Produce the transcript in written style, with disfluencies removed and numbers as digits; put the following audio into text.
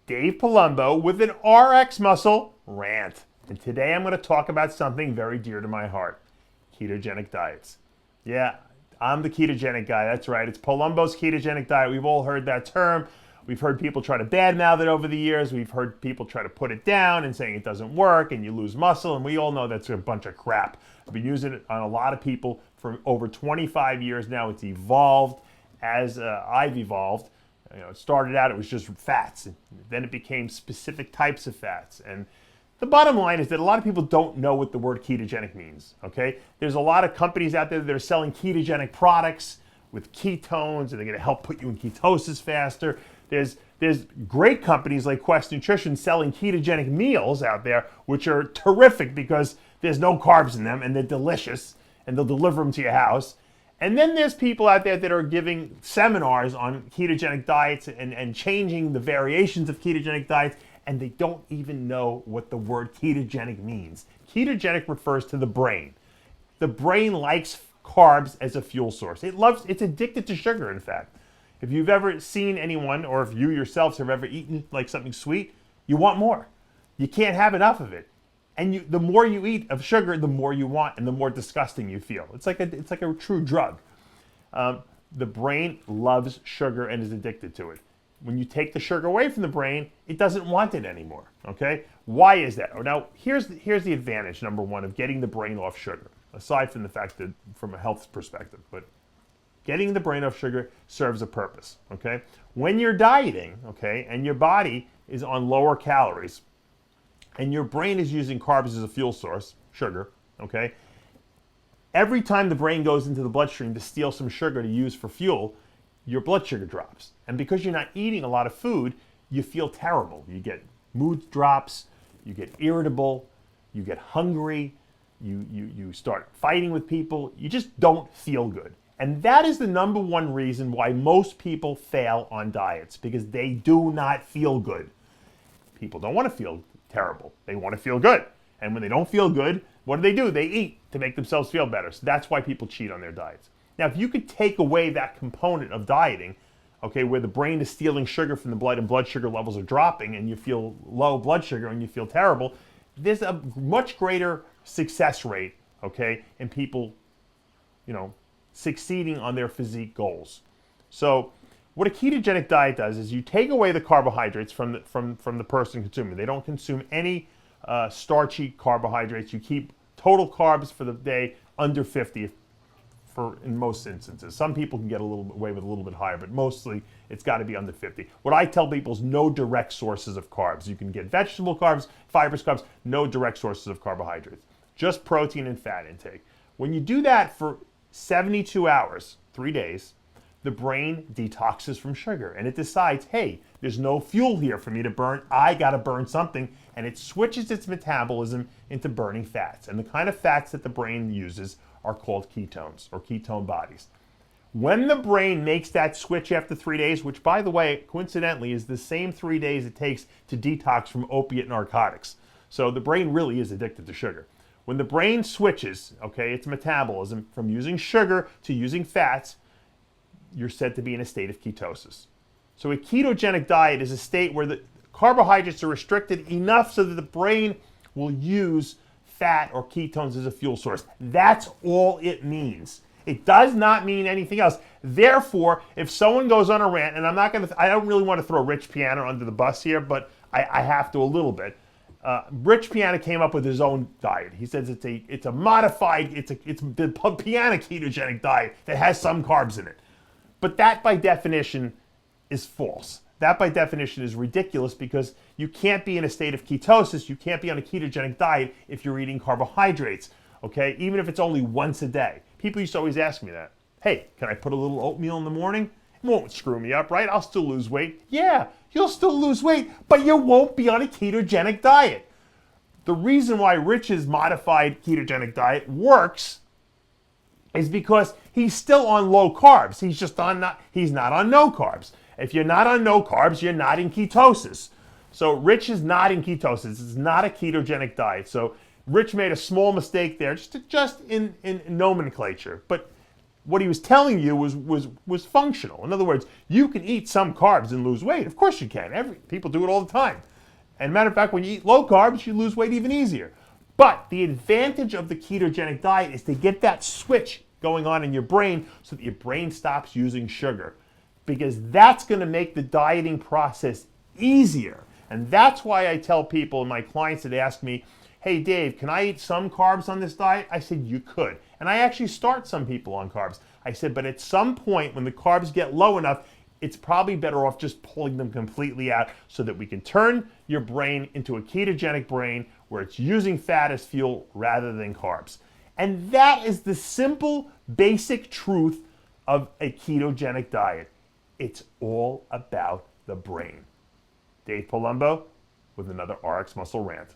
Dave Palumbo with an RxMuscle rant. And today I'm going to talk about something very dear to my heart, ketogenic diets. Yeah, I'm the ketogenic guy. That's right. It's Palumbo's ketogenic diet. We've all heard that term. We've heard people try to badmouth it over the years. We've heard people try to put it down and saying it doesn't work and you lose muscle. And we all know that's a bunch of crap. I've been using it on a lot of people for over 25 years now. It's evolved as I've evolved. It started out, it was just fats. And then it became specific types of fats. And the bottom line is that a lot of people don't know what the word ketogenic means, okay? There's a lot of companies out there that are selling ketogenic products with ketones, and they're going to help put you in ketosis faster. There's great companies like Quest Nutrition selling ketogenic meals out there, which are terrific because there's no carbs in them and they're delicious, and they'll deliver them to your house. And then there's people out there that are giving seminars on ketogenic diets and changing the variations of ketogenic diets, and they don't even know what the word ketogenic means. Ketogenic refers to the brain. The brain likes carbs as a fuel source. It's addicted to sugar, in fact. If you've ever seen anyone, or if you yourselves have ever eaten like something sweet, you want more. You can't have enough of it. And the more you eat of sugar, the more you want and the more disgusting you feel. It's like a true drug. The brain loves sugar and is addicted to it. When you take the sugar away from the brain, it doesn't want it anymore, okay? Why is that? Now, here's the advantage, number one, of getting the brain off sugar, aside from the fact that from a health perspective, but getting the brain off sugar serves a purpose, okay? When you're dieting, okay, and your body is on lower calories, and your brain is using carbs as a fuel source, sugar, okay? Every time the brain goes into the bloodstream to steal some sugar to use for fuel, your blood sugar drops. And because you're not eating a lot of food, you feel terrible. You get mood drops, you get irritable, you get hungry, you start fighting with people, you just don't feel good. And that is the number one reason why most people fail on diets, because they do not feel good. People don't want to feel terrible. They want to feel good. And when they don't feel good, what do? They eat to make themselves feel better. So that's why people cheat on their diets. Now, if you could take away that component of dieting, okay, where the brain is stealing sugar from the blood and blood sugar levels are dropping and you feel low blood sugar and you feel terrible, there's a much greater success rate, okay, in people, succeeding on their physique goals. So what a ketogenic diet does is you take away the carbohydrates from the person consuming. They don't consume any starchy carbohydrates. You keep total carbs for the day under 50 in most instances. Some people can get away with a little bit higher, but mostly it's got to be under 50. What I tell people is no direct sources of carbs. You can get vegetable carbs, fibrous carbs, no direct sources of carbohydrates. Just protein and fat intake. When you do that for 72 hours, 3 days, the brain detoxes from sugar and it decides, hey, there's no fuel here for me to burn. I got to burn something. And it switches its metabolism into burning fats. And the kind of fats that the brain uses are called ketones or ketone bodies. When the brain makes that switch after 3 days, which by the way, coincidentally, is the same 3 days it takes to detox from opiate narcotics. So the brain really is addicted to sugar. When the brain switches, okay, its metabolism from using sugar to using fats, you're said to be in a state of ketosis. So a ketogenic diet is a state where the carbohydrates are restricted enough so that the brain will use fat or ketones as a fuel source. That's all it means. It does not mean anything else. Therefore, if someone goes on a rant, and I don't really want to throw Rich Piana under the bus here, but I have to a little bit. Rich Piana came up with his own diet. He says it's a modified, it's the Piana ketogenic diet that has some carbs in it. But that by definition is false. That by definition is ridiculous because you can't be in a state of ketosis, you can't be on a ketogenic diet if you're eating carbohydrates, okay? Even if it's only once a day. People used to always ask me that. Hey, can I put a little oatmeal in the morning? It won't screw me up, right? I'll still lose weight. Yeah, you'll still lose weight, but you won't be on a ketogenic diet. The reason why Rich's modified ketogenic diet works is because he's still on low carbs. He's not on no carbs. If you're not on no carbs, you're not in ketosis. So Rich is not in ketosis. It's not a ketogenic diet. So Rich made a small mistake there, just in nomenclature. But what he was telling you was functional. In other words, you can eat some carbs and lose weight. Of course you can. People do it all the time. And matter of fact, when you eat low carbs, you lose weight even easier. But the advantage of the ketogenic diet is to get that switch going on in your brain so that your brain stops using sugar, because that's going to make the dieting process easier. And that's why I tell people, and my clients that ask me, hey Dave, can I eat some carbs on this diet? I said you could. And I actually start some people on carbs. I said, but at some point when the carbs get low enough, it's probably better off just pulling them completely out so that we can turn your brain into a ketogenic brain where it's using fat as fuel rather than carbs. And that is the simple, basic truth of a ketogenic diet. It's all about the brain. Dave Palumbo with another RxMuscle rant.